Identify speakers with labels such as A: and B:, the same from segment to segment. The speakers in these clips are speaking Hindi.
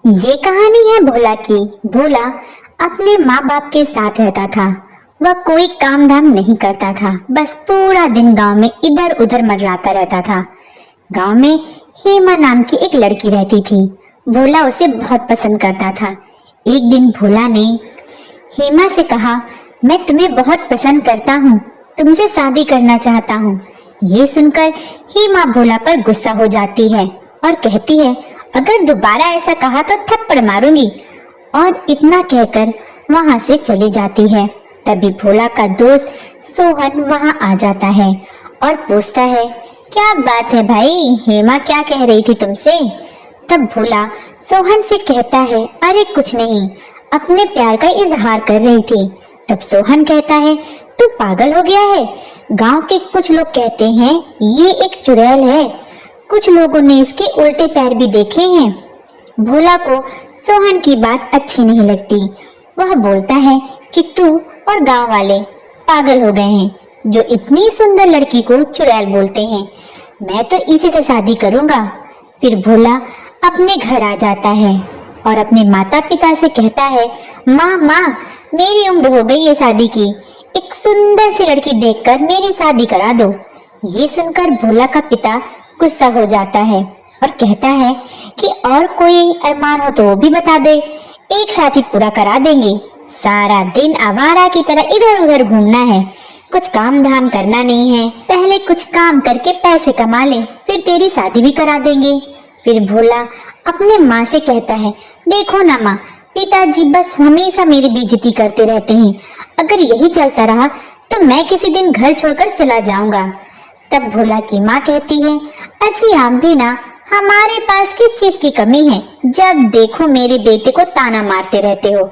A: ये कहानी है भोला की। भोला अपने माँ बाप के साथ रहता था। वह कोई काम धाम नहीं करता था, बस पूरा दिन गांव में इधर उधर मंडराता रहता था। गांव में हेमा नाम की एक लड़की रहती थी। भोला उसे बहुत पसंद करता था। एक दिन भोला ने हेमा से कहा, मैं तुम्हें बहुत पसंद करता हूँ, तुमसे शादी करना चाहता हूँ। ये सुनकर हेमा भोला पर गुस्सा हो जाती है और कहती है, अगर दोबारा ऐसा कहा तो थप्पड़ मारूंगी, और इतना कहकर वहां से चली जाती है। तभी भोला का दोस्त सोहन वहां आ जाता है और पूछता है, क्या बात है भाई, हेमा क्या कह रही थी तुमसे? तब भोला सोहन से कहता है, अरे कुछ नहीं, अपने प्यार का इजहार कर रही थी। तब सोहन कहता है, तू पागल हो गया है? गांव के कुछ लोग कहते हैं ये एक चुड़ैल है, कुछ लोगों ने इसके उल्टे पैर भी देखे हैं। भोला को सोहन की बात अच्छी नहीं लगती। वह बोलता है कि तू और गांव वाले पागल हो गए हैं, जो इतनी सुंदर लड़की को चुड़ैल बोलते हैं। मैं तो इसी से शादी करूंगा। फिर भोला अपने घर आ जाता है और अपने माता पिता से कहता है, माँ माँ, मेरी उम्र हो गई है शादी की, एक सुंदर सी लड़की देखकर मेरी शादी करा दो। ये सुनकर भोला का पिता गुस्सा हो जाता है और कहता है कि और कोई अरमान हो तो वो भी बता दे, एक साथ ही पूरा करा देंगे। सारा दिन आवारा की तरह इधर उधर घूमना है, कुछ काम धाम करना नहीं है। पहले कुछ काम करके पैसे कमा ले, फिर तेरी शादी भी करा देंगे। फिर भोला अपने माँ से कहता है, देखो ना माँ, पिताजी बस हमेशा मेरी बेइज्जती करते रहते हैं। अगर यही चलता रहा तो मैं किसी दिन घर छोड़कर चला जाऊंगा। तब भोला की माँ कहती है, अच्छी आप भी ना, हमारे पास किस चीज की कमी है? जब देखो मेरे बेटे को ताना मारते रहते हो।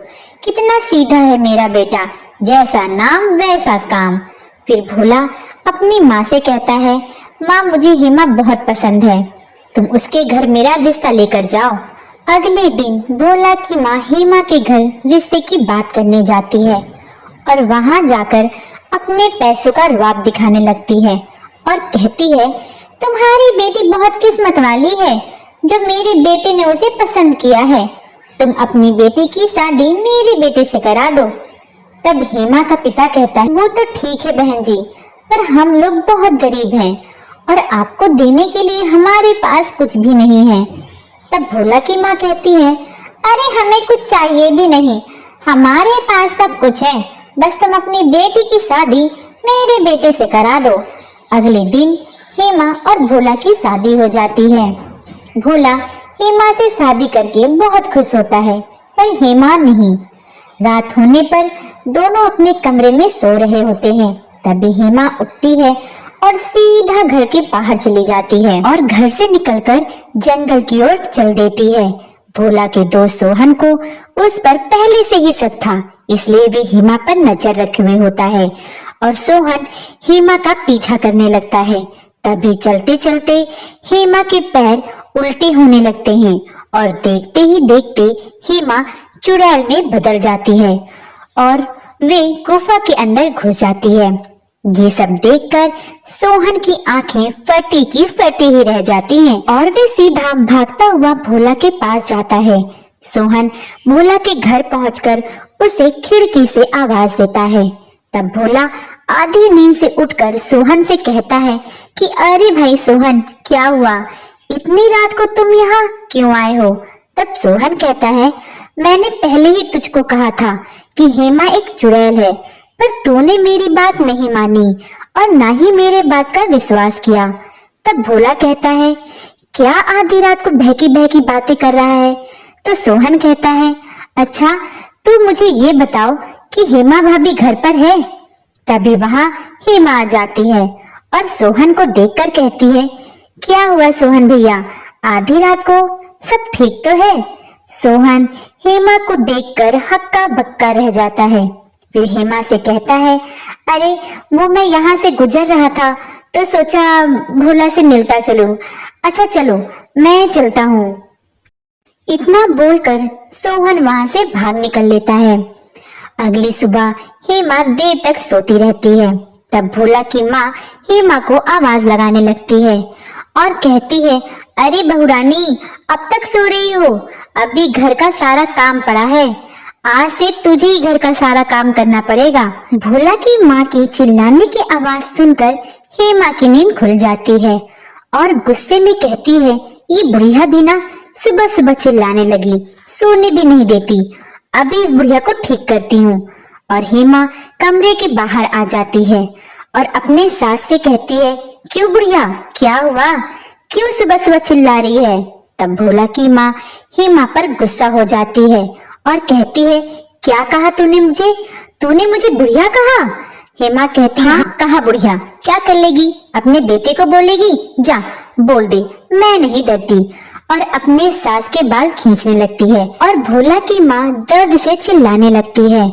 A: कितना सीधा है मेरा बेटा, जैसा नाम वैसा काम। फिर भोला अपनी माँ से कहता है, माँ मुझे हेमा बहुत पसंद है, तुम उसके घर मेरा रिश्ता लेकर जाओ। अगले दिन भोला की माँ हेमा के घर रिश्ते की बात करने जाती है और वहां जाकर अपने पैसों का रुआब दिखाने लगती है और कहती है, तुम्हारी बेटी बहुत किस्मत वाली है, जो मेरे बेटे ने उसे पसंद किया है। तुम अपनी बेटी की शादी मेरे बेटे से करा दो। तब हेमा का पिता कहता है, वो तो ठीक है बहन जी, पर हम लोग बहुत गरीब हैं और आपको देने के लिए हमारे पास कुछ भी नहीं है। तब भोला की माँ कहती है, अरे हमें कुछ चाहिए भी नहीं, हमारे पास सब कुछ है, बस तुम अपनी बेटी की शादी मेरे बेटे से करा दो। अगले दिन हेमा और भोला की शादी हो जाती है। भोला हेमा से शादी करके बहुत खुश होता है, पर हेमा नहीं। रात होने पर दोनों अपने कमरे में सो रहे होते हैं। तभी हेमा उठती है और सीधा घर के बाहर चली जाती है और घर से निकलकर जंगल की ओर चल देती है। भोला के दोस्त सोहन को उस पर पहले से ही शक था, इसलिए वे हेमा पर नजर रखे हुए होता है और सोहन हेमा का पीछा करने लगता है। तभी चलते चलते हेमा के पैर उल्टे होने लगते हैं और देखते ही देखते हेमा चुड़ैल में बदल जाती है और वे गुफा के अंदर घुस जाती है। ये सब देखकर सोहन की आंखें फटी की फटी ही रह जाती हैं और वे सीधा भागता हुआ भोला के पास जाता है। सोहन भोला के घर पहुंचकर उसे खिड़की से आवाज देता है। तब भोला आधी नींद से उठकर सोहन से कहता है कि अरे भाई सोहन, क्या हुआ, इतनी रात को तुम यहाँ क्यों आए हो? तब सोहन कहता है, मैंने पहले ही तुझको कहा था कि हेमा एक चुड़ैल है, पर तूने मेरी बात नहीं मानी और ना ही मेरे बात का विश्वास किया। तब भोला कहता है, क्या आधी रात को बहकी बहकी बातें कर रहा है? तो सोहन कहता है, अच्छा तू मुझे ये बताओ कि हेमा भाभी घर पर है? तभी वहां हेमा आ जाती है और सोहन को देखकर कहती है, क्या हुआ सोहन भैया, आधी रात को सब ठीक तो है? सोहन हेमा को देखकर हक्का बक्का रह जाता है। फिर हेमा से कहता है, अरे वो मैं यहाँ से गुजर रहा था तो सोचा भोला से मिलता चलूं। अच्छा चलो मैं चलता हूँ। इतना बोलकर सोहन वहां से भाग निकल लेता है। अगली सुबह हेमा देर तक सोती रहती है। तब भोला की माँ हेमा को आवाज लगाने लगती है और कहती है, अरे बहुरानी, अब तक सो रही हो? अभी घर का सारा काम पड़ा है, आज से तुझे ही घर का सारा काम करना पड़ेगा। भोला की माँ की चिल्लाने की आवाज सुनकर हेमा की नींद खुल जाती है और गुस्से में कहती है, ये बुढ़िया भी ना सुबह सुबह चिल्लाने लगी, सोने भी नहीं देती, अभी इस बुढ़िया को ठीक करती हूँ। और हेमा कमरे के बाहर आ जाती है और अपने सास से कहती है, क्यों बुढ़िया, क्या हुआ, क्यों सुबह सुबह चिल्ला रही है। तब भोला की माँ हेमा पर गुस्सा हो जाती है और कहती है, क्या कहा तूने मुझे बुढ़िया कहा। हेमा कहती है, हाँ कहा बुढ़िया, क्या कर लेगी, अपने बेटे को बोलेगी, जा बोल दे, मैं नहीं डरती। और अपने सास के बाल खींचने लगती है और भोला की माँ दर्द से चिल्लाने लगती है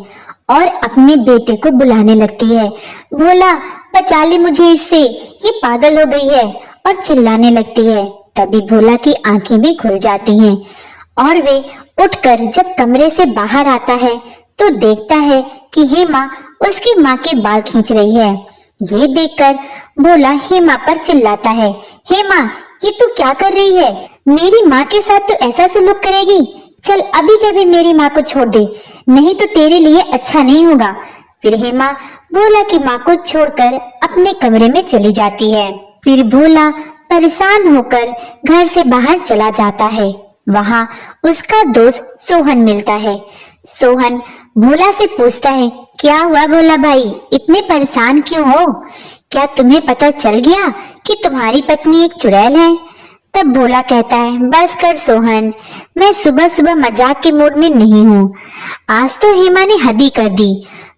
A: और अपने बेटे को बुलाने लगती है, भोला बचा ले मुझे इससे, ये पागल हो गई है, और चिल्लाने लगती है। तभी भोला की आंखें भी खुल जाती हैं और वे उठकर जब कमरे से बाहर आता है तो देखता है कि हेमा उसकी माँ के बाल खींच रही है। ये देखकर भोला हेमा पर चिल्लाता है, हेमा ये तू क्या कर रही है, मेरी माँ के साथ तो ऐसा सलूक करेगी, चल अभी के अभी मेरी माँ को छोड़ दे, नहीं तो तेरे लिए अच्छा नहीं होगा। फिर हेमा भोला की माँ को छोड़कर अपने कमरे में चली जाती है। फिर भोला परेशान होकर घर से बाहर चला जाता है। वहाँ उसका दोस्त सोहन मिलता है। सोहन भोला से पूछता है, क्या हुआ भोला भाई, इतने परेशान क्यों हो, क्या तुम्हें पता चल गया कि तुम्हारी पत्नी एक चुड़ैल है। तब भोला कहता है, बस कर सोहन, मैं सुबह सुबह मजाक के मूड में नहीं हूँ, आज तो हेमा ने हद ही कर दी,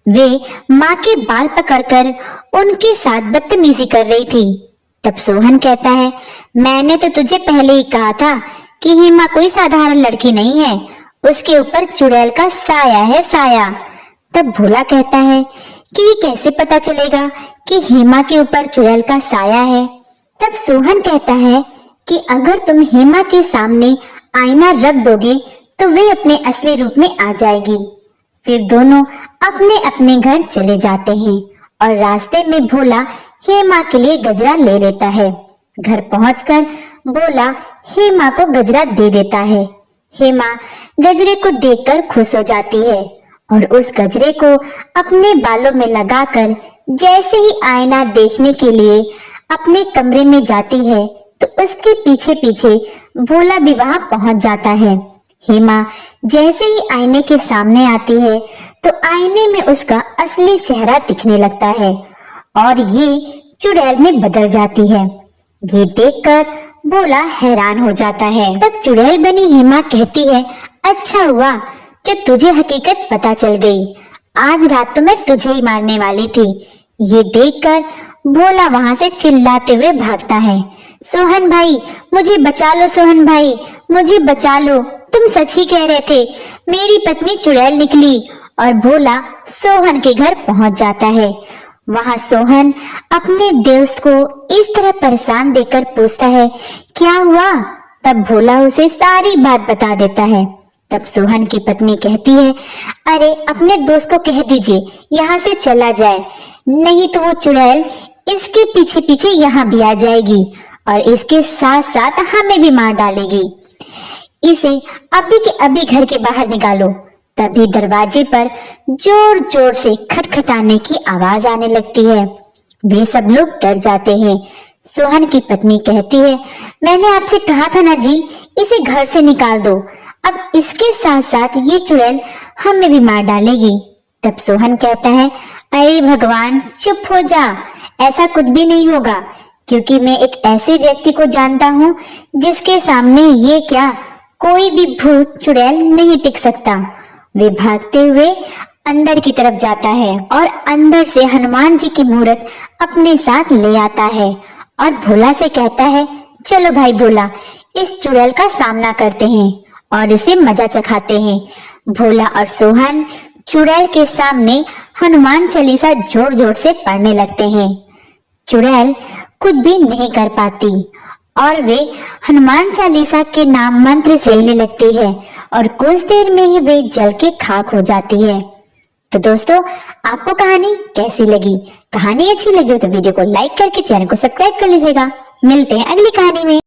A: वे माँ के बाल पकड़कर उनके साथ बदतमीजी कर रही थी। तब सोहन कहता है, मैंने तो तुझे पहले ही कहा था कि हेमा कोई साधारण लड़की नहीं है, उसके ऊपर चुड़ैल का साया है, साया। तब भोला कहता है कि ये कैसे पता चलेगा कि हेमा के ऊपर चुड़ैल का साया है। तब सोहन कहता है कि अगर तुम हेमा के सामने आईना रख दोगे तो वे अपने असली रूप में आ जाएगी। फिर दोनों अपने अपने घर चले जाते हैं और रास्ते में भोला हेमा के लिए गजरा ले लेता है। घर पहुंचकर भोला हेमा को गजरा दे देता है। हेमा गजरे को देखकर खुश हो जाती है और उस गजरे को अपने बालों में लगाकर जैसे ही आईना देखने के लिए अपने कमरे में जाती है तो उसके पीछे पीछे भोला भी वहां पहुंच जाता है। हेमा जैसे ही आईने के सामने आती है तो आईने में उसका असली चेहरा दिखने लगता है और ये चुड़ैल में बदल जाती है। ये देखकर भोला हैरान हो जाता है। तब चुड़ैल बनी हेमा कहती है, अच्छा हुआ कि तुझे हकीकत पता चल गई, आज रात तो मैं तुझे ही मारने वाली थी। ये देखकर भोला वहां से चिल्लाते हुए भागता है, सोहन भाई मुझे बचा लो, सोहन भाई मुझे बचा लो, तुम सच ही कह रहे थे, मेरी पत्नी चुड़ैल निकली। और भोला सोहन के घर पहुंच जाता है। वहां सोहन अपने दोस्त को इस तरह परेशान देखकर पूछता है, क्या हुआ। तब भोला उसे सारी बात बता देता है। तब सोहन की पत्नी कहती है, अरे अपने दोस्त को कह दीजिए यहाँ से चला जाए, नहीं तो वो चुड़ैल इसके पीछे पीछे यहाँ भी आ जाएगी और इसके साथ साथ हमें भी मार डालेगी, इसे अभी के अभी घर के बाहर निकालो। तभी दरवाजे पर जोर जोर से खटखटाने की आवाज आने लगती है। वे सब लोग डर जाते हैं। सोहन की पत्नी कहती है, मैंने आपसे कहा था ना जी, इसे घर से निकाल दो, अब इसके साथ साथ ये चुड़ैल हमें भी मार डालेगी। तब सोहन कहता है, अरे भगवान चुप हो जा, ऐसा कुछ भी नहीं होगा, क्योंकि मैं एक ऐसे व्यक्ति को जानता हूँ जिसके सामने ये क्या कोई भी भूत चुड़ैल नहीं टिक सकता। वे भागते हुए अंदर की तरफ जाता है और अंदर से हनुमान जी की मूर्त अपने साथ ले आता है और भोला से कहता है, चलो भाई भोला, इस चुड़ैल का सामना करते हैं और इसे मजा चखाते हैं। भोला और सोहन चुड़ैल के सामने हनुमान चालीसा जोर जोर से पढ़ने लगते हैं। चुड़ैल कुछ भी नहीं कर पाती और वे हनुमान चालीसा के नाम मंत्र चलने लगती है और कुछ देर में ही वे जल के खाक हो जाती है। तो दोस्तों, आपको कहानी कैसी लगी? कहानी अच्छी लगी हो तो वीडियो को लाइक करके चैनल को सब्सक्राइब कर लीजिएगा। मिलते हैं अगली कहानी में।